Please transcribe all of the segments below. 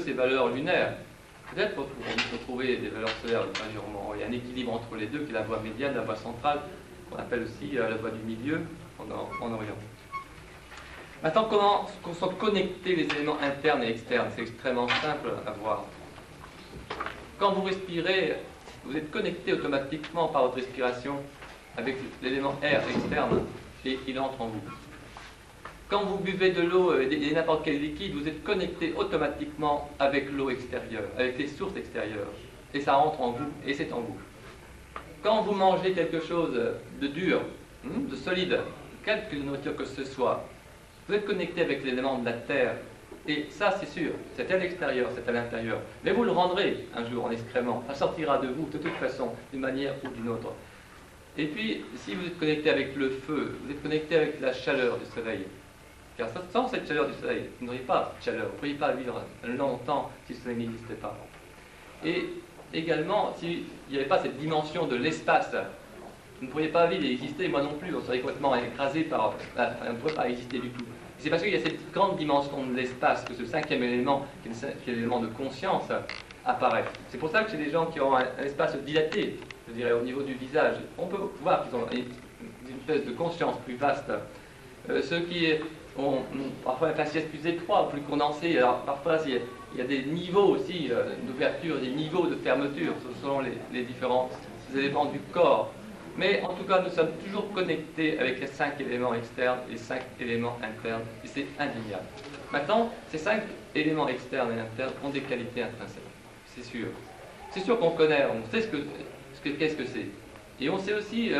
ces valeurs lunaires. Peut-être qu'on peut trouver des valeurs solaires ultérieurement. Il y a un équilibre entre les deux, qui est la voie médiane, la voie centrale, qu'on appelle aussi la voie du milieu en Orient. Maintenant, comment sont connectés les éléments internes et externes? C'est extrêmement simple à voir. Quand vous respirez, vous êtes connecté automatiquement par votre respiration avec l'élément air externe et il entre en vous. Quand vous buvez de l'eau et n'importe quel liquide, vous êtes connecté automatiquement avec l'eau extérieure, avec les sources extérieures. Et ça entre en vous, et c'est en vous. Quand vous mangez quelque chose de dur, de solide, quelque nourriture que ce soit, vous êtes connecté avec l'élément de la terre. Et ça, c'est sûr, c'est à l'extérieur, c'est à l'intérieur. Mais vous le rendrez un jour en excrément. Ça sortira de vous de toute façon, d'une manière ou d'une autre. Et puis, si vous êtes connecté avec le feu, vous êtes connecté avec la chaleur du soleil. Car sans cette chaleur du soleil, vous n'auriez pas de chaleur, vous ne pourriez pas vivre longtemps si le soleil n'existait pas. Et également, s'il n'y avait pas cette dimension de l'espace, vous ne pourriez pas vivre et exister, moi non plus, on serait complètement écrasé par... on ne pourrait pas exister du tout. C'est parce qu'il y a cette grande dimension de l'espace que ce cinquième élément, qui est l'élément de conscience, apparaît. C'est pour ça que chez les gens qui ont un espace dilaté, je dirais au niveau du visage, on peut voir qu'ils ont une espèce de conscience plus vaste. Ceux qui ont parfois un faciès plus étroit, plus condensé, alors parfois il y a des niveaux aussi d'ouverture, des niveaux de fermeture selon les différents éléments du corps. Mais en tout cas, nous sommes toujours connectés avec les 5 éléments externes et 5 éléments internes, et c'est indéniable. Maintenant, ces 5 éléments externes et internes ont des qualités intrinsèques, c'est sûr. C'est sûr qu'on connaît, on sait qu'est-ce que c'est. Et on sait aussi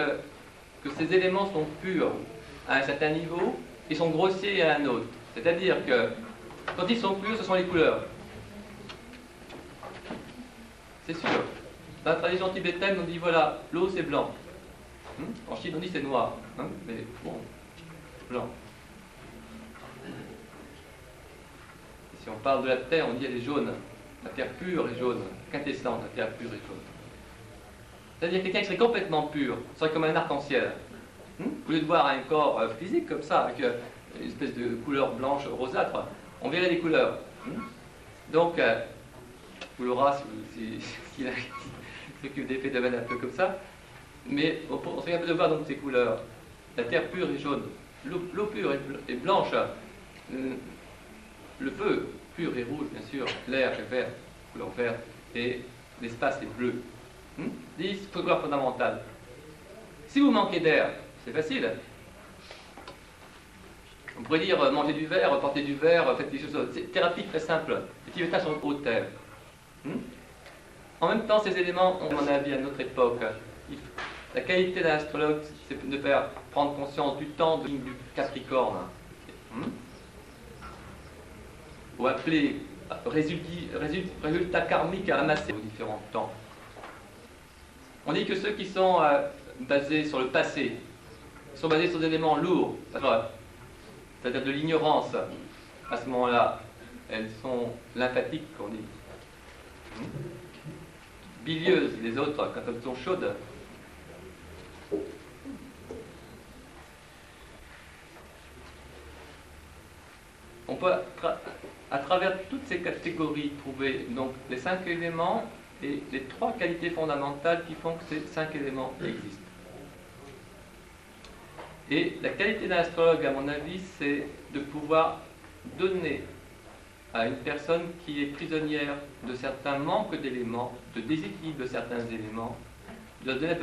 que ces éléments sont purs à un certain niveau et sont grossiers à un autre. C'est-à-dire que quand ils sont purs, ce sont les couleurs. C'est sûr. Dans la tradition tibétaine, on dit voilà, l'eau c'est blanc. En Chine, on dit c'est noir. Mais bon, blanc. Et si on parle de la terre, on dit elle est jaune. La terre pure est jaune. Quintessence, la terre pure est jaune. C'est-à-dire que quelqu'un qui serait complètement pur, serait comme un arc-en-ciel. Au lieu de voir un corps physique comme ça, avec une espèce de couleur blanche rosâtre, on verrait des couleurs. Donc, vous l'aurez s'il s'occupe des phénomènes un peu comme ça, mais on serait capable de voir donc ces couleurs. La terre pure est jaune, l'eau pure est blanche, le feu pur est rouge, bien sûr, l'air est vert, couleur verte, et l'espace est bleu. 10 couleurs fondamentales. Si vous manquez d'air, c'est facile. On pourrait dire manger du verre, porter du verre, faites des choses. C'est thérapie très simple. Les Tibétains sont haute terre. En même temps, ces éléments ont, à mon avis, à notre époque, la qualité d'un astrologue, c'est de faire prendre conscience du temps de ligne du Capricorne. Ou appeler résultat karmique à amasser aux différents temps. On dit que ceux qui sont basés sur le passé, sont basés sur des éléments lourds, c'est-à-dire de l'ignorance, à ce moment-là, elles sont lymphatiques, on dit. Bilieuses, les autres, quand elles sont chaudes. On peut, à travers toutes ces catégories, trouver donc les 5 éléments et les 3 qualités fondamentales qui font que ces 5 éléments existent. Et la qualité d'un astrologue, à mon avis, c'est de pouvoir donner à une personne qui est prisonnière de certains manques d'éléments, de déséquilibre de certains éléments, de donner